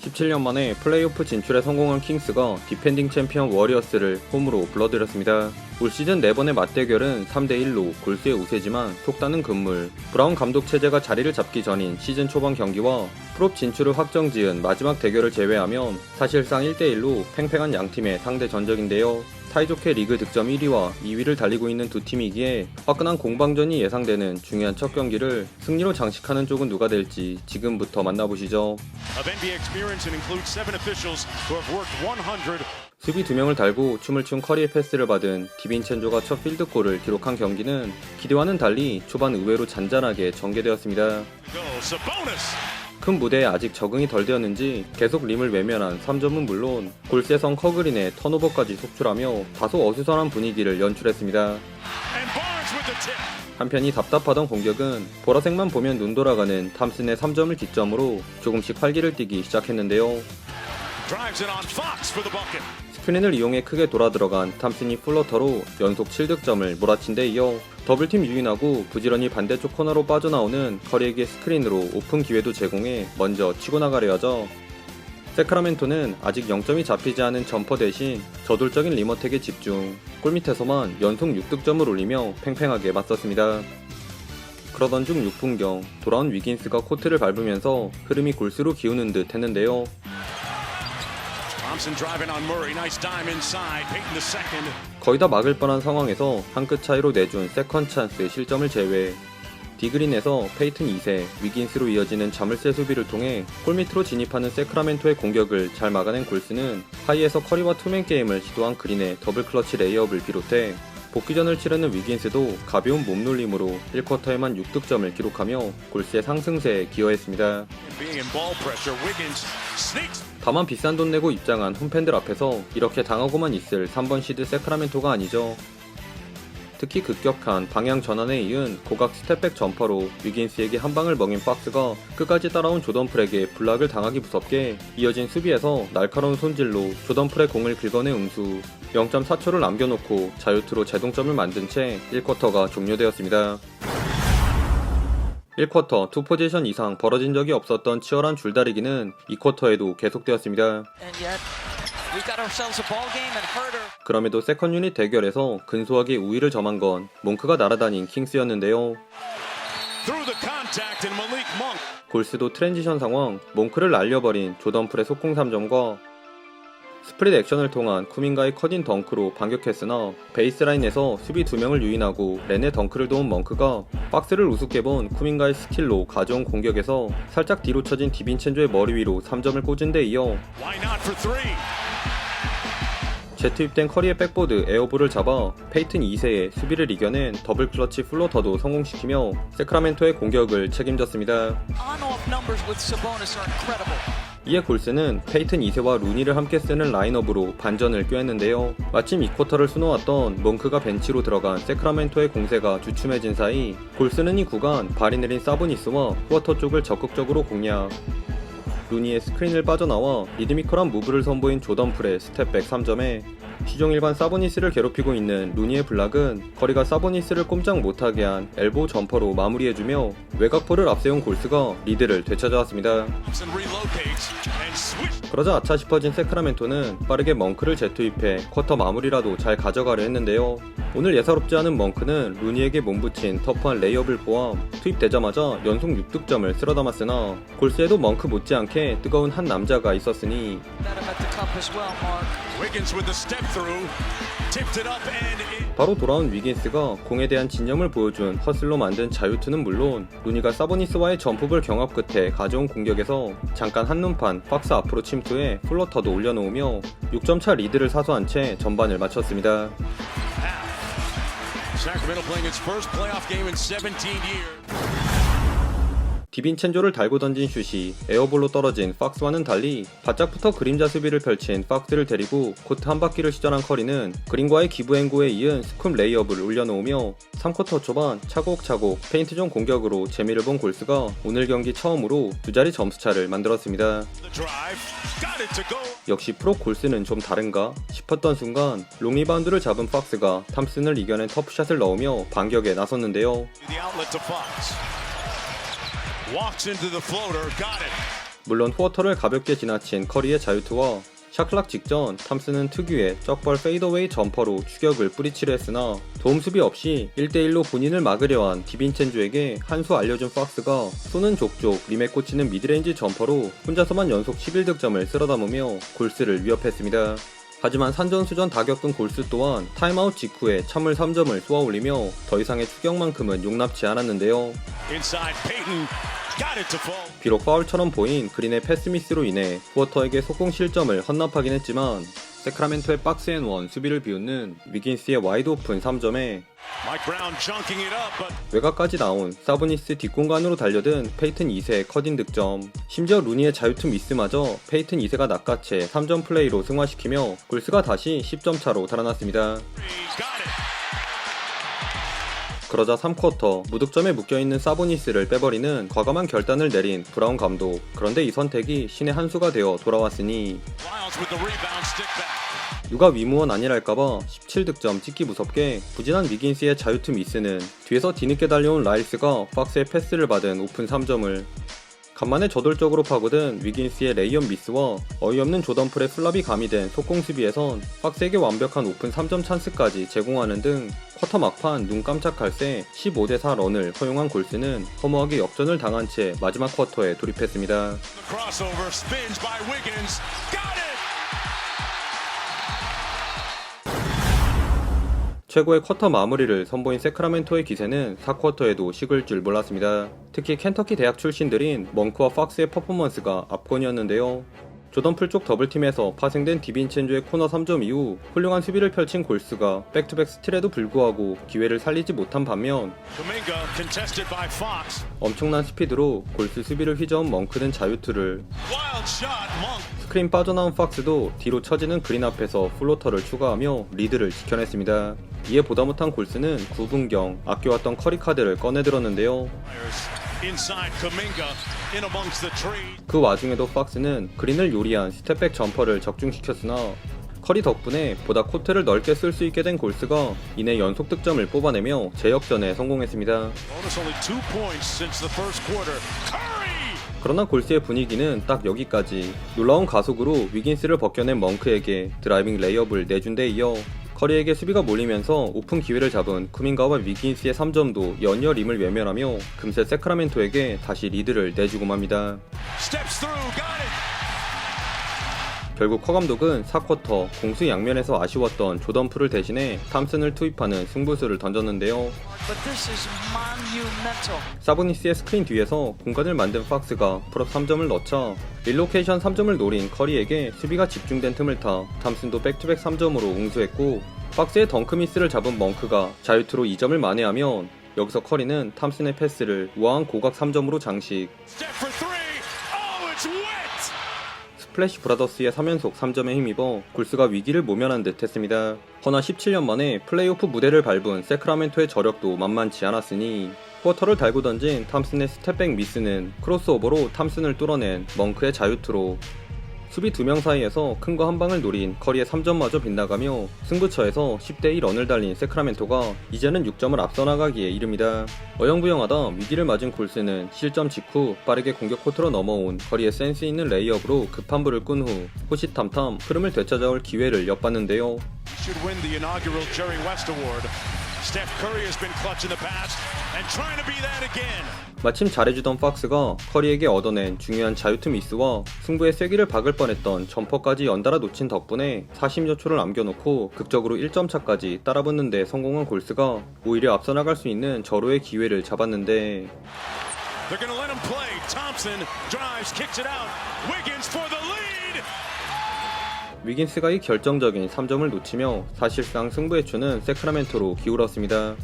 17년 만에 플레이오프 진출에 성공한 킹스가 디펜딩 챔피언 워리어스를 홈으로 불러들였습니다. 올 시즌 4번의 맞대결은 3대1로 골스의 우세지만 속다는 금물. 브라운 감독 체제가 자리를 잡기 전인 시즌 초반 경기와 프롭 진출을 확정지은 마지막 대결을 제외하면 사실상 1대1로 팽팽한 양팀의 상대 전적인데요. 사이좋게 리그 득점 1위와 2위를 달리고 있는 두 팀이기에 화끈한 공방전이 예상되는 중요한 첫 경기를 승리로 장식하는 쪽은 누가 될지 지금부터 만나보시죠. 수비 2명을 달고 춤을 춘 커리의 패스를 받은 디빈첸조가 첫 필드골을 기록한 경기는 기대와는 달리 초반 의외로 잔잔하게 전개되었습니다. 큰 무대에 아직 적응이 덜 되었는지 계속 림을 외면한 3점은 물론 골세성 커그린의 턴오버까지 속출하며 다소 어수선한 분위기를 연출했습니다. 한편이 답답하던 공격은 보라색만 보면 눈 돌아가는 탐슨의 3점을 기점으로 조금씩 활기를 띠기 시작했는데요. 스크린을 이용해 크게 돌아들어간 탐슨이 플러터로 연속 7득점을 몰아친 데 이어 더블팀 유인하고 부지런히 반대쪽 코너로 빠져나오는 커리에게 스크린으로 오픈 기회도 제공해 먼저 치고 나가려 하죠. 세크라멘토는 아직 0점이 잡히지 않은 점퍼 대신 저돌적인 리머텍에 집중, 골밑에서만 연속 6득점을 올리며 팽팽하게 맞섰습니다. 그러던 중 6분경 돌아온 위긴스가 코트를 밟으면서 흐름이 골스로 기우는 듯 했는데요. 거의 다 막을 뻔한 상황에서 한 끗 차이로 내준 세컨 찬스 실점을 제외, 디그린에서 페이튼 2세, 위긴스로 이어지는 자물쇠 수비를 통해 골밑으로 진입하는 세크라멘토의 공격을 잘 막아낸 골스는 하이에서 커리와 투맨 게임을 시도한 그린의 더블 클러치 레이업을 비롯해 복귀전을 치르는 위긴스도 가벼운 몸놀림으로 1쿼터에만 6득점을 기록하며 골스의 상승세에 기여했습니다. 다만 비싼 돈 내고 입장한 홈팬들 앞에서 이렇게 당하고만 있을 3번 시드 세크라멘토가 아니죠. 특히 급격한 방향 전환에 이은 고각 스텝백 점퍼로 위긴스에게 한 방을 먹인 박스가 끝까지 따라온 조던풀에게 블락을 당하기 무섭게 이어진 수비에서 날카로운 손질로 조던풀의 공을 긁어내 응수. 0.4초를 남겨놓고 자유투로 제동점을 만든 채 1쿼터가 종료되었습니다. 1쿼터 2포지션 이상 벌어진 적이 없었던 치열한 줄다리기는 2쿼터에도 계속되었습니다. 그럼에도 세컨 유닛 대결에서 근소하게 우위를 점한 건 몽크가 날아다닌 킹스였는데요. 골스도 트랜지션 상황, 몽크를 날려버린 조던풀의 속공 3점과 스프릿 액션을 통한 쿠민가의 컷인 덩크로 반격했으나 베이스라인에서 수비 2명을 유인하고 렌의 덩크를 도운 멍크가 박스를 우습게 본 쿠민가의 스킬로 가져온 공격에서 살짝 뒤로 쳐진 디빈첸조의 머리 위로 3점을 꽂은 데 이어 재투입된 커리의 백보드 에어볼을 잡아 페이튼 2세의 수비를 이겨낸 더블 클러치 플로터도 성공시키며 세크라멘토의 공격을 책임졌습니다. 이에 골스는 페이튼 2세와 루니를 함께 쓰는 라인업으로 반전을 꾀했는데요. 마침 2쿼터를 수놓았던 몽크가 벤치로 들어간 세크라멘토의 공세가 주춤해진 사이 골스는 이 구간 발이 내린 사보니스와 후어터 쪽을 적극적으로 공략. 루니의 스크린을 빠져나와 리드미컬한 무브를 선보인 조던풀의 스텝백 3점에 시종일관 사보니스를 괴롭히고 있는 루니의 블락은 거리가 사보니스를 꼼짝 못하게 한 엘보우 점퍼로 마무리해주며 외곽포를 앞세운 골스가 리드를 되찾아왔습니다. 그러자 아차 싶어진 세크라멘토는 빠르게 멍크를 재투입해 쿼터 마무리라도 잘 가져가려 했는데요. 오늘 예사롭지 않은 멍크는 루니에게 몸붙인 터프한 레이업을 포함 투입되자마자 연속 6득점을 쓸어담았으나 골스에도 멍크 못지않게 뜨거운 한 남자가 있었으니 바로 돌아온 위긴스가 공에 대한 진념을 보여준 허슬로 만든 자유투는 물론 루니가 사보니스와의 점프볼 경합 끝에 가져온 공격에서 잠깐 한눈판 박스 앞으로 침투해 플러터도 올려놓으며 6점차 리드를 사수한 채 전반을 마쳤습니다. 디빈첸조를 달고 던진 슛이 에어볼로 떨어진 박스와는 달리 바짝부터 그림자 수비를 펼친 박스를 데리고 코트 한 바퀴를 시전한 커리는 그린과의 기브앤고에 이은 스쿰 레이업을 올려놓으며 3쿼터 초반 차곡차곡 페인트존 공격으로 재미를 본 골스가 오늘 경기 처음으로 두 자리 점수차를 만들었습니다. 역시 프로 골스는 좀 다른가 싶었던 순간 롱리바운드를 잡은 박스가 탐슨을 이겨낸 터프샷을 넣으며 반격에 나섰는데요. 물론 쿼터를 가볍게 지나친 커리의 자유투와 샷클락 직전 탐슨은 특유의 쩍벌 페이더웨이 점퍼로 추격을 뿌리치려 했으나 도움 수비 없이 1대1로 본인을 막으려 한 디빈첸조에게 한 수 알려준 팍스가 쏘는 족족 림에 꽂히는 미드레인지 점퍼로 혼자서만 연속 11득점을 쓸어담으며 골스를 위협했습니다. 하지만 산전수전 다 겪은 골스 또한 타임아웃 직후에 찬물 3점을 쏘아올리며 더 이상의 추격만큼은 용납치 않았는데요. 비록 파울처럼 보인 그린의 패스미스로 인해 쿼터에게 속공 실점을 헌납하긴 했지만 세크라멘토의 박스앤원 수비를 비웃는 위긴스의 와이드 오픈 3점에 외곽까지 나온 사보니스 뒷공간으로 달려든 페이튼 2세의 컷인 득점, 심지어 루니의 자유투 미스마저 페이튼 2세가 낚아채 3점 플레이로 승화시키며 골스가 다시 10점 차로 달아났습니다. 그러자 3쿼터 무득점에 묶여있는 사보니스를 빼버리는 과감한 결단을 내린 브라운 감독. 그런데 이 선택이 신의 한 수가 되어 돌아왔으니 누가 위무원 아니랄까봐 17득점 찍기 무섭게 부진한 위긴스의 자유투 미스는 뒤에서 뒤늦게 달려온 라일스가 박스에 패스를 받은 오픈 3점을 간만에 저돌적으로 파고든 위긴스의 레이업 미스와 어이없는 조던풀의 플랍이 가미된 속공 수비에선 박스에게 완벽한 오픈 3점 찬스까지 제공하는 등 쿼터 막판 눈 깜짝할 새 15대4 런을 허용한 골스는 허무하게 역전을 당한 채 마지막 쿼터에 돌입했습니다. 최고의 쿼터 마무리를 선보인 세크라멘토의 기세는 4쿼터에도 식을 줄 몰랐습니다. 특히 켄터키 대학 출신들인 멍크와 팍스의 퍼포먼스가 압권이었는데요. 조던풀 쪽 더블팀에서 파생된 디빈첸조의 코너 3점 이후 훌륭한 수비를 펼친 골스가 백투백 스틸에도 불구하고 기회를 살리지 못한 반면 엄청난 스피드로 골스 수비를 휘저은 멍크는 자유투를, 스크린 빠져나온 팍스도 뒤로 처지는 그린 앞에서 플로터를 추가하며 리드를 지켜냈습니다. 이에 보다 못한 골스는 9분경 아껴왔던 커리 카드를 꺼내들었는데요. 그 와중에도 팍스는 그린을 요리한 스텝백 점퍼를 적중시켰으나 커리 덕분에 보다 코트를 넓게 쓸 수 있게 된 골스가 이내 연속 득점을 뽑아내며 재역전에 성공했습니다. 그러나 골스의 분위기는 딱 여기까지. 놀라운 가속으로 위긴스를 벗겨낸 멍크에게 드라이빙 레이업을 내준 데 이어 커리에게 수비가 몰리면서 오픈 기회를 잡은 쿠민가와 위긴스의 3점도 연이어 림을 외면하며 금세 세크라멘토에게 다시 리드를 내주고 맙니다. 결국 커 감독은 4쿼터 공수 양면에서 아쉬웠던 조던풀을 대신해 탐슨을 투입하는 승부수를 던졌는데요. 사보니스의 스크린 뒤에서 공간을 만든 팍스가 풀업 3점을 넣자 릴로케이션 3점을 노린 커리에게 수비가 집중된 틈을 타 탐슨도 백투백 3점으로 응수했고, 팍스의 덩크 미스를 잡은 멍크가 자유투로 2점을 만회하면 여기서 커리는 탐슨의 패스를 우아한 고각 3점으로 장식. 스플래시 브라더스의 3연속 3점에 힘입어 골스가 위기를 모면한 듯 했습니다. 허나 17년 만에 플레이오프 무대를 밟은 세크라멘토의 저력도 만만치 않았으니 쿼터를 달고 던진 탐슨의 스텝백 미스는 크로스오버로 탐슨을 뚫어낸 멍크의 자유투로 수비 2명 사이에서 큰 거 한 방을 노린 커리의 3점마저 빗나가며 승부처에서 10대2 런을 달린 세크라멘토가 이제는 6점을 앞서 나가기에 이릅니다. 어영부영하다 위기를 맞은 골스는 실점 직후 빠르게 공격 코트로 넘어온 커리의 센스 있는 레이업으로 급한 불을 끈 후 호시탐탐 흐름을 되찾아올 기회를 엿봤는데요. 마침 잘해주던 팍스가 커리에게 얻어낸 중요한 자유투 미스와 승부의 쐐기를 박을 뻔했던 점퍼까지 연달아 놓친 덕분에 40여 초를 남겨놓고 극적으로 1점 차까지 따라붙는 데 성공한 골스가 오히려 앞서 나갈 수 있는 절호의 기회를 잡았는데 위긴스가 이 결정적인 3점을 놓치며 사실상 승부의 추는 세크라멘토로 기울었습니다.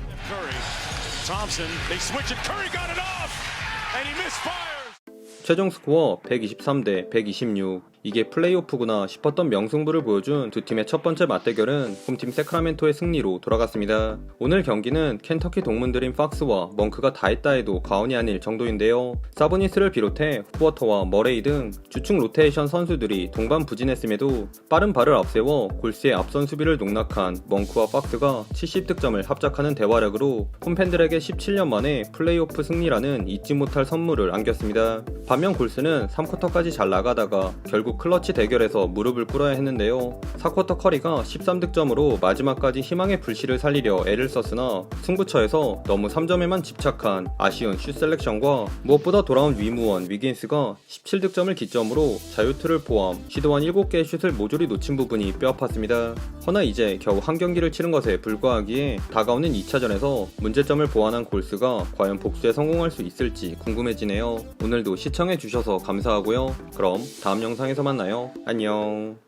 최종 스코어 123대 126. 이게 플레이오프구나 싶었던 명승부를 보여준 두 팀의 첫 번째 맞대결은 홈팀 세크라멘토의 승리로 돌아갔습니다. 오늘 경기는 켄터키 동문들인 팍스와 멍크가 다 했다 해도 과언이 아닐 정도인데요. 사보니스를 비롯해 후워터와 머레이 등 주축 로테이션 선수들이 동반 부진했음에도 빠른 발을 앞세워 골스의 앞선 수비를 농락한 멍크와 팍스가 70득점을 합작하는 대활약으로 홈팬들에게 17년 만에 플레이오프 승리라는 잊지 못할 선물을 안겼습니다. 반면 골스는 3쿼터까지 잘 나가다가 결국 클러치 대결에서 무릎을 꿇어야 했는데요. 4쿼터 커리가 13득점으로 마지막까지 희망의 불씨를 살리려 애를 썼으나 승부처에서 너무 3점에만 집착한 아쉬운 슛 셀렉션과 무엇보다 돌아온 위무원 위긴스가 17득점을 기점으로 자유투를 포함 시도한 7개의 슛을 모조리 놓친 부분이 뼈아팠습니다. 허나 이제 겨우 한 경기를 치른 것에 불과하기에 다가오는 2차전에서 문제점을 보완한 골스가 과연 복수에 성공할 수 있을지 궁금해지네요. 오늘도 시청해주셔서 감사하고요. 그럼 다음 영상에서 만나요. 안녕.